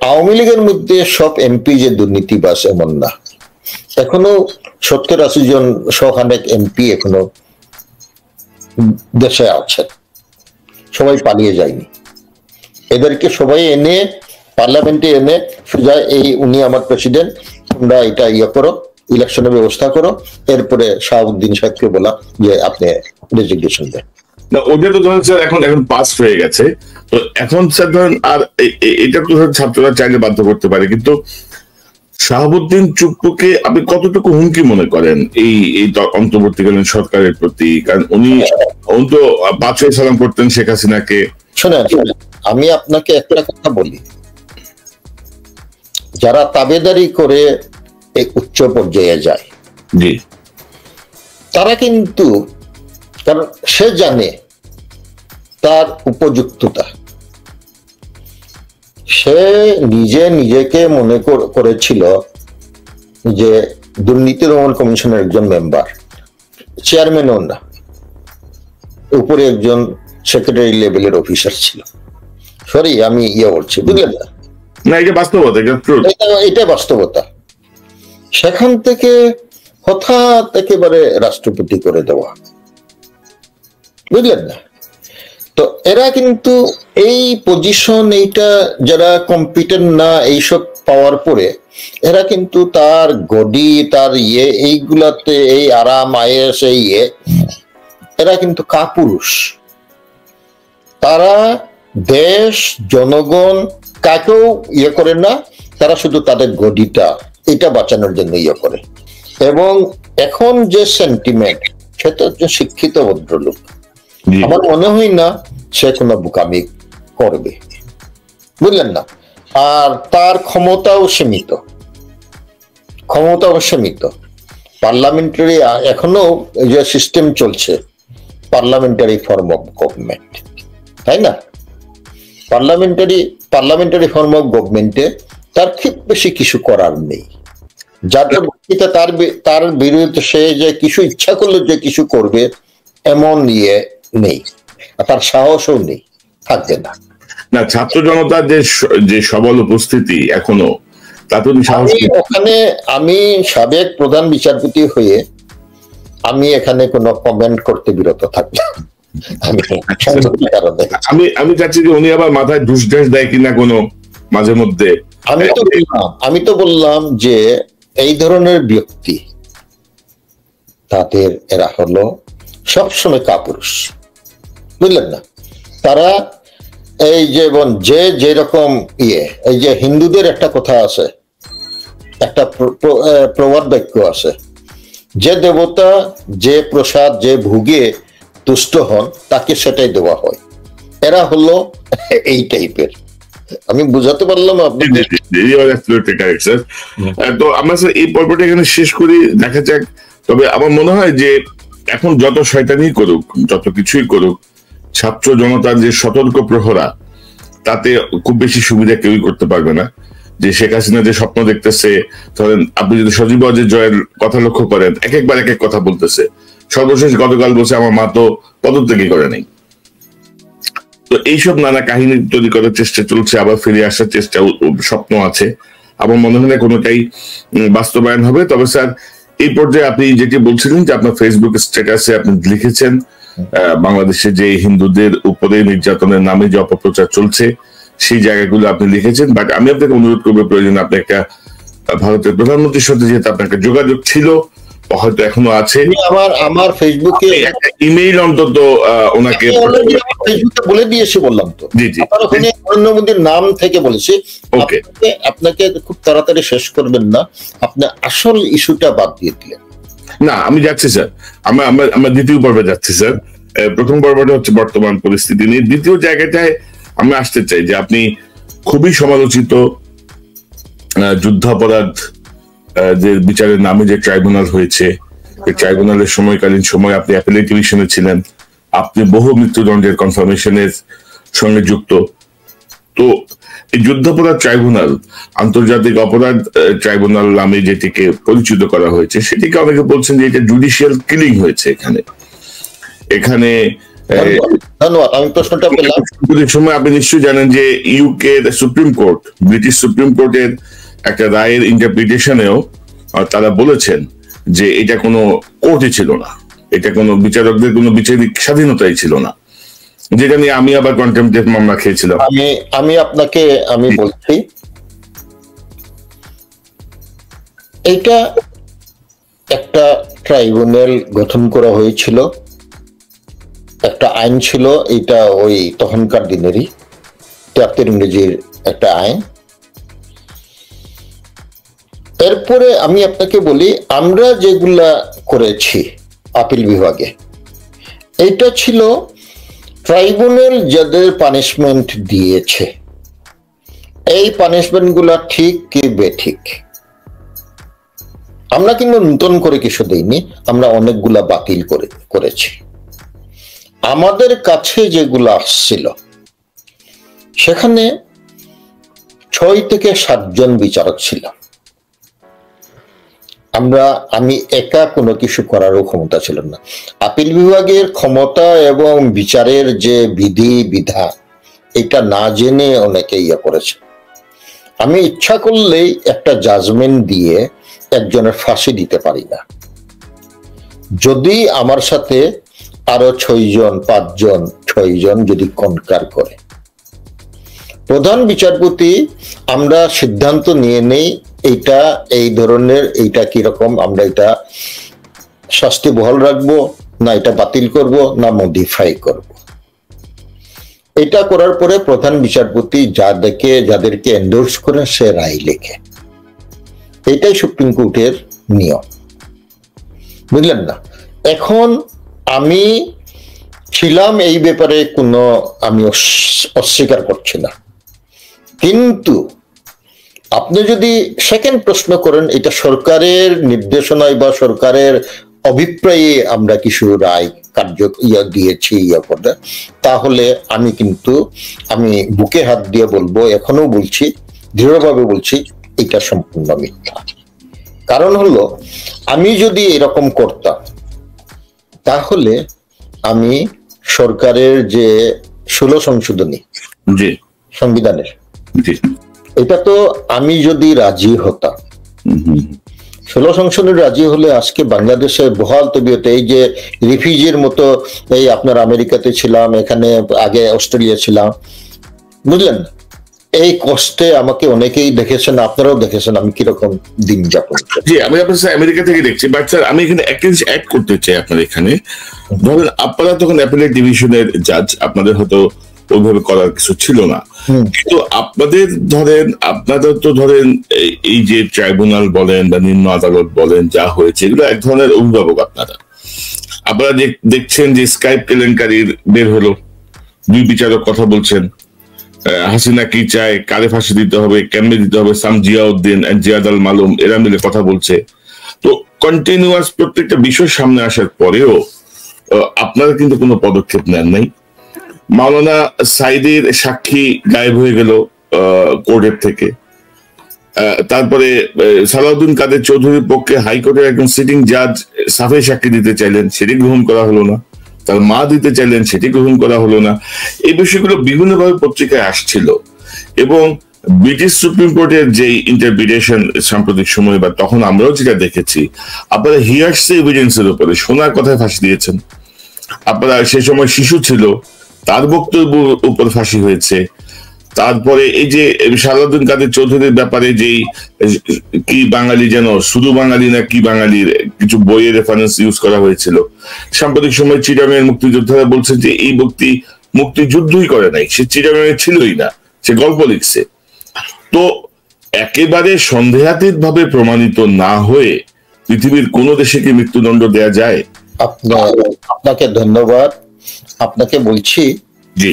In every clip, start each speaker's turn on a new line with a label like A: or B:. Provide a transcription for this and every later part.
A: আওয়ামী লীগের মধ্যে সব এমপি যে দুর্নীতিবাজ এমন না, এখনো 70-80 জন শখানেক এমপি এখনো দেশে আছেন, সবাই পালিয়ে যায়নি। এদেরকে সবাই এনে পার্লামেন্টে এনে সোজা এই উনি আমার প্রেসিডেন্ট, তোমরা এটা করো, ইলেকশনের ব্যবস্থা করো, এরপরে শাহাবুদ্দিন সাহেবকে বলা যে আপনি রেজিগনেশন দেন।
B: ওটা তো ধরেন স্যার এখন পাস হয়ে গেছে, তো এখন স্যার ধরেন আর এটা তো ছাত্ররা চাইলে বাধ্য করতে পারে, কিন্তু শাহাবুদ্দিন চুপ্পুকে আপনি কতটুকু হুমকি মনে করেন এই অন্তর্বর্তীকালীন সরকারের প্রতি? কারণ উনি তো 5 সালাম করতেন শেখ হাসিনাকে।
A: শোনেন, আমি আপনাকে একটা কথা বলি, যারা তাবেদারি করে এই উচ্চ পর্যায়ে যায়,
B: জি,
A: তারা কিন্তু, কারণ সে জানে তার উপযুক্ততা, সে নিজেকে মনে করেছিল যে দুর্নীতি দমন কমিশনের একজন মেম্বার, চেয়ারম্যানও না, উপরে একজন সেক্রেটারি লেভেলের অফিসার ছিল। সরি আমি বলছি, বুঝলেন না?
B: এটা বাস্তবতা,
A: এটা বাস্তবতা। সেখান থেকে হঠাৎ একেবারে রাষ্ট্রপতি করে দেওয়া, বুঝলেন না? তো এরা কিন্তু এই পজিশন, এইটা যারা কম্পিটেন্ট না এইসব পাওয়ার পরে এরা কিন্তু তার গডি, তার এইগুলাতে, এই আরাম আয়েস, এরা কিন্তু কাপুরুষ। তারা দেশ, জনগণ কাকেও করে না, তারা শুধু তাদের গডিটা এটা বাঁচানোর জন্য করে। এবং এখন যে সেন্টিমেন্ট, সেটা হচ্ছে শিক্ষিত ভদ্রলোক, আমার মনে হয় না সে কোনো বোকামি করবে, বুঝলেন না? আর তার ক্ষমতাও সীমিত। পার্লামেন্টারি এখনো যে সিস্টেম চলছে, পার্লামেন্টারি ফর্ম অফ গভর্নমেন্ট, তাই না? পার্লামেন্টারি ফর্ম অফ গভর্নমেন্টে তার খুব বেশি কিছু করার নেই। যাদের তার বিরুদ্ধে সে যে কিছু ইচ্ছা করলে যে কিছু করবে এমন নেই, তার সাহসও নেই, থাকবে না।
B: ছাত্র জনতার যে সবল উপস্থিতি এখনো, তাতে
A: ওখানে আমি সাবেক প্রধান বিচারপতি হয়ে আমি এখানে কোনো কমেন্ট করতে বিরত থাকলাম।
B: আমি চাচ্ছি যে উনি আবার মাথায় ঢুস দেয় কিনা কোনো মাঝে মধ্যে।
A: আমি তো বললাম যে এই ধরনের ব্যক্তি, তাদের এরা হলো সবসময় কাপুরুষ, বুঝলেন না? তারা এই যেরকম এই যে হিন্দুদের একটা কথা আছে, একটা প্রবাদ বাক্য আছে, যে দেবতা যে প্রসাদ যে ভোগে তুষ্ট হন তাকে সেটাই দেওয়া হয়। এরা হলো এই টাইপের। আমি বুঝাতে পারলাম আপনি?
B: তো আমরা এই পর্বটা এখানে শেষ করি, দেখা যাক। তবে আমার মনে হয় যে এখন যত শয়তানি করুক, যত কিছুই করুক, ছাত্র জনতার যে সতর্ক প্রহরা, তাতে খুব বেশি সুবিধা কেউই করতে পারবে না। যে শেখ হাসিনা যে স্বপ্ন দেখতেছে, ধরেন আপনি যদি সজীব জয়ের কথা লক্ষ্য করেন, একবার এক কথা বলতেছে। সর্বশেষ গতকাল বলছে আমার মা তো পদত্যাগই করে নেই। তো এইসব নানা কাহিনী তৈরি করার চেষ্টা চলছে, আবার ফিরে আসার চেষ্টা, স্বপ্ন আছে। আমার মনে হয় না কোনোটাই বাস্তবায়ন হবে। তবে স্যার, এই পর্যায়ে আপনি যেটি বলছিলেন যে আপনার ফেসবুক স্ট্যাটাসে আপনি লিখেছেন বাংলাদেশে যে হিন্দুদের উপরে নির্যাতনের নামে যে অপপ্রচার চলছে, সেই জায়গাগুলো আপনি লিখেছেন। বাট আমি আপনাকে অনুরোধ করবো, প্রয়োজন আপনি একটা ভারতের প্রধানমন্ত্রীর সাথে যেহেতু আপনার একটা যোগাযোগ ছিল, হয়তো এখনো আছে,
A: আমার ফেসবুকে একটা
B: ইমেইল অন্তত ওনাকে
A: বলে দিয়েছি, বললাম তো।
B: জি জি,
A: ওখানে প্রধানমন্ত্রীর নাম থেকে বলেছি। আপনাকে খুব তাড়াতাড়ি শেষ করবেন না, আপনি আসল ইস্যুটা বাদ দিয়ে দিলেন।
B: না, আমি যাচ্ছি স্যার, আমরা দ্বিতীয় পর্বে যাচ্ছি স্যার। প্রথম পর্বটা হচ্ছে বর্তমান পরিস্থিতি নিয়ে, দ্বিতীয় জায়গাটায় আমরা আসতে চাই যে আপনি খুবই সমালোচিত যুদ্ধাপরাধ যে বিচারের নামে যে ট্রাইব্যুনাল হয়েছে, ট্রাইব্যুনালের সময় আপনি অ্যাপিলেট ডিভিশনে ছিলেন, আপনি বহু মৃত্যুদণ্ডের কনফার্মেশনের সঙ্গে যুক্ত। তো এই যুদ্ধাপরাধ ট্রাইব্যুনাল, আন্তর্জাতিক অপরাধ ট্রাইব্যুনাল নামে যেটিকে পরিচিত করা হয়েছে, সেটিকে অনেকে বলছেন যে এটা জুডিশিয়াল কিলিং হয়েছে। এখানে
A: ধন্যবাদ, আমি প্রশ্নটা পেলাম।
B: সময় আপনি নিশ্চয়ই জানেন যে UK supreme court, British supreme কোর্টের একটা রায়ের ইন্টারপ্রিটেশনেও তারা বলেছেন যে এটা কোনো কোর্টই ছিল না, এটা কোনো বিচারকদের কোনো বিচারিক স্বাধীনতাই ছিল না, যেটা নিয়ে আমি আবার কন্টেম্পটিভ মামলা খেয়েছিলাম।
A: আমি বলছি, এটা একটা ট্রাইব্যুনাল গঠন করা হয়েছিল, একটা আইন ছিল, এটা ওই তখনকার দিনেরই 73 ইংরেজির একটা আইন। এরপরে আমি আপনাকে বলি, আমরা যেগুলা করেছি আপিল বিভাগে, এটা ছিল ট্রাইব্যুনাল যাদের পানিশমেন্ট দিয়েছে, এই পানিশমেন্ট গুলা ঠিক কি বেঠিক, আমরা কিন্তু নতুন করে কিছু দিইনি, আমরা অনেকগুলা বাতিল করেছি। আমাদের কাছে যেগুলো আসছিল সেখানে 6 থেকে 7 জন বিচারক ছিল। আমি একা কোনো কিছু করারও ক্ষমতা ছিল না। আপিল বিভাগের ক্ষমতা এবং বিচারের যে বিধি বিধান, এটা না জেনে অনেকে করেছে। আমি ইচ্ছা করলেই একটা জাজমেন্ট দিয়ে একজনের ফাঁসি দিতে পারি না। যদি আমার সাথে আরো 6 জন 5 জন 6 জন যদি কনকার করে, প্রধান বিচারপতি আমরা সিদ্ধান্ত নিয়ে নেই এইটা এই ধরনের, এইটা কিরকম, আমরা এটা শাস্তি বহাল রাখবো না এটা বাতিল করব না মডিফাই করব। এটা করার পরে প্রধান বিচারপতি যাদেরকে এন্ডোর্স করে সে রায় লেখে। এটাই সুপ্রিম কোর্টের নিয়ম, বুঝলেন না? এখন আমি ছিলাম এই ব্যাপারে কোনো, আমি অস্বীকার করছি না, কিন্তু আপনি যদি সেকেন্ড প্রশ্ন করেন এটা সরকারের নির্দেশনায় বা সরকারের অভিপ্রায়ে আমরা কিছু রায় দিয়েছি করে, তাহলে আমি বুকে হাত দিয়ে বলবো, এখনো বলছি, দৃঢ়ভাবে বলছি, এটা সম্পূর্ণ মিথ্যা। কারণ হলো, আমি যদি এরকম করতাম তাহলে আমি সরকারের যে 16 সংশোধনী সংবিধানের, এটা তো আমি যদি রাজি হতাম, 16 সংশোধনী রাজি হলে আজকে বাংলাদেশে বহাল তবিয়তে, এই যে রিফিউজির মতো, এই আপনার আমেরিকাতে ছিলাম, এখানে আগে অস্ট্রেলিয়া ছিলাম, বুঝলেন, এই কষ্টে আমাকে অনেকেই দেখেছেন, আপনারাও দেখেছেন আমি কিরকম দিন যাপন।
B: জি, আমি আপনার আমেরিকা থেকে দেখছি, বাট স্যার আমি এখানে একটা জিনিস অ্যাড করতে চাই আপনার এখানে। ধরেন আপনারা তখন অ্যাপিলেট ডিভিশনের জাজ, আপনাদের হয়তো ওইভাবে করার কিছু ছিল না, কিন্তু আপনাদের তো ধরেন এই যে ট্রাইব্যুনাল বলেন বা নিম্ন আদালত বলেন, যা হয়েছে এগুলো এক ধরনের অভিভাবক। আপনারা দেখছেন যে স্কাইপ কেলেঙ্কারির বের হলো, 2 বিচারক কথা বলছেন, হাসিনা কি চায়, কারে ফাঁসি দিতে হবে, কেমনে দিতে হবে, সাম জিয়াউদ্দিন এন্ড জিয়াদ আল মালুম এরা মিলে কথা বলছে। তো কন্টিনিউয়াস প্রত্যেকটা বিষয় সামনে আসার পরেও আপনারা কিন্তু কোনো পদক্ষেপ নেন নাই। মাওলানা সাইদের সাক্ষী গায়েব হয়ে গেল কোর্টের থেকে। তারপরে সালাউদ্দিন কাদের চৌধুরীর পক্ষে হাইকোর্টের একজন সিটিং জাজ সাফে সাক্ষী দিতে চাইলেন, সেটি গ্রহণ করা হলো না। তার মা দিতে চাইলেন, সেটি গ্রহণ করা হলো না। এই বিষয়গুলো বিভিন্নভাবে পত্রিকায় আসছিল, এবং ব্রিটিশ সুপ্রিম কোর্টের যে ইন্টারপ্রিটেশন সাম্প্রতিক সময় বা তখন আমরাও যেটা দেখেছি, আপনারা হিয়ারসে এভিডেন্সের উপরে শোনার কথায় ফাঁসি দিয়েছেন। আপনারা সে সময় শিশু ছিল, তার বক্তব্য উপর ফাঁসি হয়েছে। তারপরে এই যে সালাউদ্দিন কাদের চৌধুরীর ব্যাপারে যেই কি বাঙালি যেন, শুধু বাঙালি না কি বাঙালির কিছু বইয়ের রেফারেন্স ইউজ করা হয়েছিল। সাম্প্রতিক সময় চিটাগাংয়ের মুক্তিযোদ্ধারা বলছেন যে এই ব্যক্তি মুক্তিযুদ্ধই করে নাই, সে চিটাগাংয়ে ছিলই না, সে গল্প লিখছে। তো একেবারে সন্দেহাতীত ভাবে প্রমাণিত না হয়ে পৃথিবীর কোন দেশে কি মৃত্যুদণ্ড দেয়া যায়?
A: আপনাকে ধন্যবাদ। আপনাকে বলছি,
B: জি,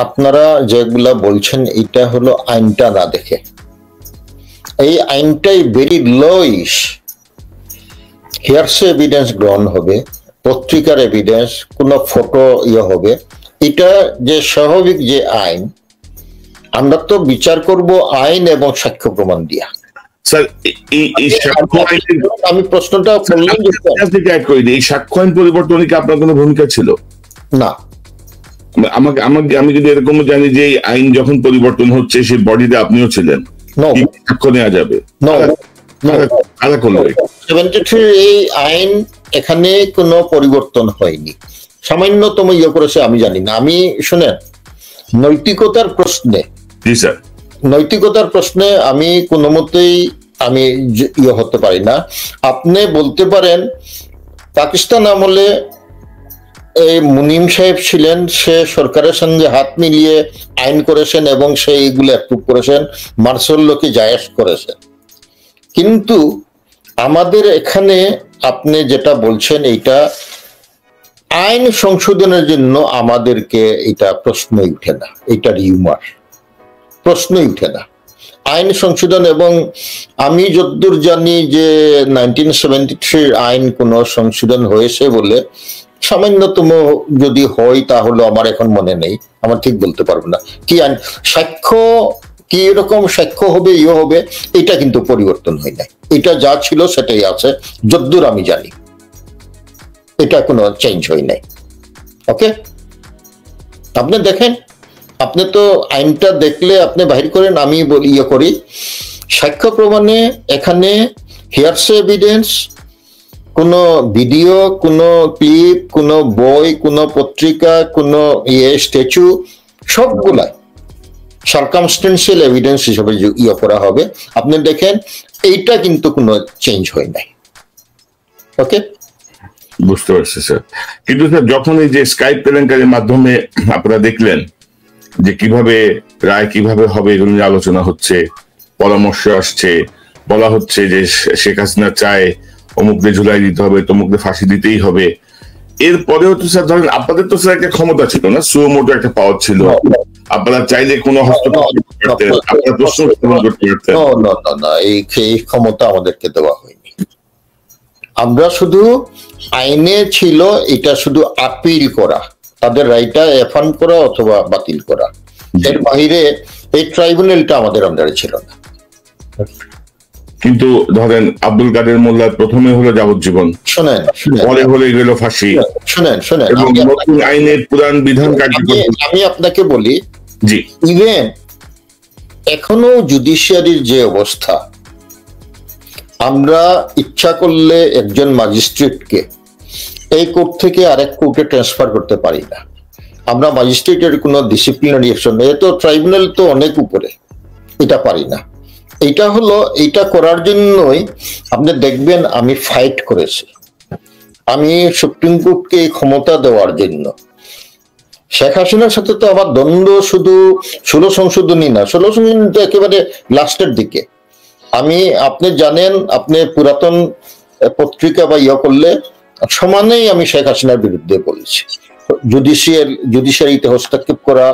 A: আপনারা যেগুলা বলছেন এটা হলো আইনটা না দেখে। এই আইনটাই ভেরি লোইশ। হিয়ারসে এভিডেন্স গ্রহণ হবে, পত্রিকার এভিডেন্স, কোন ফটো হবে, এটা যে স্বাভাবিক যে আইন, আমরা তো বিচার করব আইন এবং সাক্ষ্য প্রমাণ দিয়া।
B: স্যার
A: আমি প্রশ্নটা করলাম,
B: এই সাক্ষ্য আইন পরিবর্তনে কি আপনার কোনো ভূমিকা ছিল?
A: না,
B: আমাকে আমাকে আমি যদি এরকম জানি যে এই আইন যখন পরিবর্তন হচ্ছে সেই বডিতে আপনিও ছিলেন,
A: নো
B: কি সাক্ষ্য নেওয়া যাবে?
A: নো
B: কারা করলো এটা?
A: 73 এই আইন এখানে কোনো পরিবর্তন হয়নি, সামান্যতম করেছে আমি জানি না। আমি শুনেন, নৈতিকতার প্রশ্নে,
B: জি স্যার,
A: নৈতিকতার প্রশ্নে আমি কোনো মতেই আমি হতে পারি না। আপনি বলতে পারেন পাকিস্তান আমলে এই মুনিম সাহেব ছিলেন, সে সরকারের সঙ্গে হাত মিলিয়ে আইন করেছেন এবং সে এইগুলো অ্যাপ্রুভ করেছেন, মার্শাল্লাহকে জায়েজ করেছেন। কিন্তু আমাদের এখানে আপনি যেটা বলছেন এইটা আইন সংশোধনের জন্য আমাদেরকে এটা প্রশ্নই উঠে না, এটা রিউমার, প্রশ্নই উঠে না আইন সংশোধন। এবং আমি যতদূর জানি যে 1973 আইন কোনো সংশোধন হয়েছে বলে, সামান্যতম যদি হয় তাহলে আমার এখন মনে নেই, আমার ঠিক বলতে পারবো না। কি আইন সাক্ষ্য, কি এরকম সাক্ষ্য হবে হবে, এটা কিন্তু পরিবর্তন হয় নাই, এটা যা ছিল সেটাই আছে যতদূর আমি জানি, এটা কোনো চেঞ্জ হয় নাই। ওকে, আপনি দেখেন, আপনি তো আইনটা দেখলে আপনি বাহির করেন, আমি করি সাক্ষ্য প্রমাণে এখানে হিয়ারসে এভিডেন্স, কোনো ভিডিও, কোনো ক্লিপ, কোনো বই, কোনো পত্রিকা, কোনো স্ট্যাচু, সবগুলাই সার্কামস্টেন্সিয়াল এভিডেন্স হিসেবে করা হবে। আপনি দেখেন এইটা কিন্তু কোনো চেঞ্জ হয় নাই। ওকে,
B: বুঝতে পারছি স্যার। কিন্তু স্যার যখন এই যে স্কাইপ কেলেঙ্কারির মাধ্যমে আপনারা দেখলেন যে কিভাবে রায় কিভাবে হবে এগুলো নিয়ে আলোচনা হচ্ছে, পরামর্শ আসছে, বলা হচ্ছে যে শেখ হাসিনা চায় অমুকদের ঝুলাই দিতে হবে, তমুকদের ফাঁসি দিতেই হবে, এরপরেও তো স্যার ধরেন আপনাদের তো স্যার একটা ক্ষমতা ছিল না, সুমোটো একটা পাওয়ার ছিল, আপনারা চাইলে কোনো হস্তক্ষেপ করতে পারতেন, আপনারা প্রশ্ন উত্থাপন করতে পারতেন।
A: এই ক্ষমতা আমাদেরকে দেওয়া হয়নি। আমরা শুধু আইনে ছিল এটা শুধু আপিল করা, তাদের রায়টা এফার্ম করা অথবা বাতিল করা, এর বাইরে এই ট্রাইব্যুনালটা আমাদের আন্ডারে ছিল না।
B: কিন্তু ধরেন আব্দুল কাদের মোল্লার প্রথমে হলো যাবজ্জীবন,
A: শোনেন
B: পরে হলে গেল ফাঁসি,
A: শোনেন
B: এবং নতুন আইনের পুরান বিধান কার্যকর।
A: আমি আপনাকে বলি,
B: জি,
A: ইভেন এখনো জুডিশিয়ারির যে অবস্থা, আমরা ইচ্ছা করলে একজন ম্যাজিস্ট্রেটকে এই কোর্ট থেকে আরেক কোর্টে ট্রান্সফার করতে পারি না। আমরা ম্যাজিস্ট্রেটের কোনো ডিসিপ্লিনারি অ্যাকশন, এ তো ট্রাইব্যুনাল তো অনেক উপরে, এটা পারি না। এটা হলো, এটা করার জন্যই আপনি দেখবেন আমি ফাইট করেছি, আমি সুপ্রিম কোর্টকে এই ক্ষমতা দেওয়ার জন্য। শেখ হাসিনার সাথে তো আমার দ্বন্দ্ব শুধু 16 সংশোধনী না, 16 সংশোধনী তো একেবারে লাস্টের দিকে। আমি, আপনি জানেন, আপনি পুরাতন পত্রিকা বা করলে সমানেই আমি শেখ হাসিনার বিরুদ্ধে বলেছি। জুডিশিয়ারিতে হস্তক্ষেপ করা,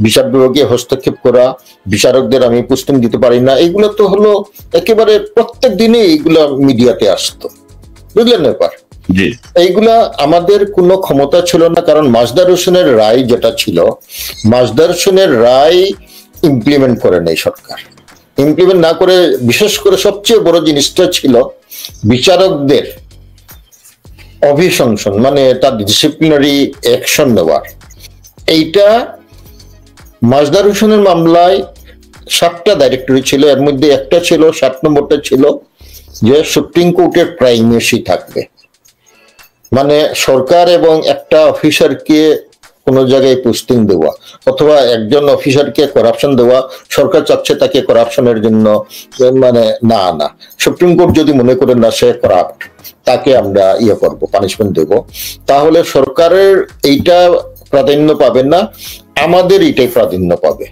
A: বিচার বিভাগে হস্তক্ষেপ করা, বিচারকদের আমি পোস্টিং দিতে পারি না, এগুলো তো হলো একেবারে প্রত্যেক দিনে এইগুলা মিডিয়াতে আসতো, বুঝলেন ব্যাপার। এইগুলা আমাদের কোনো ক্ষমতা ছিল না, কারণ মাজদার হোসেনের রায় যেটা ছিল, মাজদার হোসেনের রায় ইমপ্লিমেন্ট করে নেই সরকার। ইমপ্লিমেন্ট না করে, বিশেষ করে সবচেয়ে বড় জিনিসটা ছিল বিচারকদের অভিশংসন, মানে তার ডিসিপ্লিনারি অ্যাকশন নেওয়ার। এইটা মাজদার হোসেনের মামলায় 7টা ডাইরেক্টরি ছিল, এর মধ্যে একটা ছিল, 7 নম্বরটা ছিল যে সুপ্রিম কোর্টের প্রাইমেসি থাকবে, মানে সরকার এবং একটা অফিসারকে কোনো জায়গায় পোস্টিং দেওয়া অথবা একজন অফিসারকে করাপশন দেওয়া, সরকার চাচ্ছে তাকে করাপশনের জন্য, মানে না, সুপ্রিম কোর্ট যদি মনে করে না সে করাপ্ট, তাকে আমরা করব, পানিশমেন্ট দেব, তাহলে সরকারের এইটা প্রাধান্য পাবে না, আমাদের এটাই প্রাধান্য পাবে।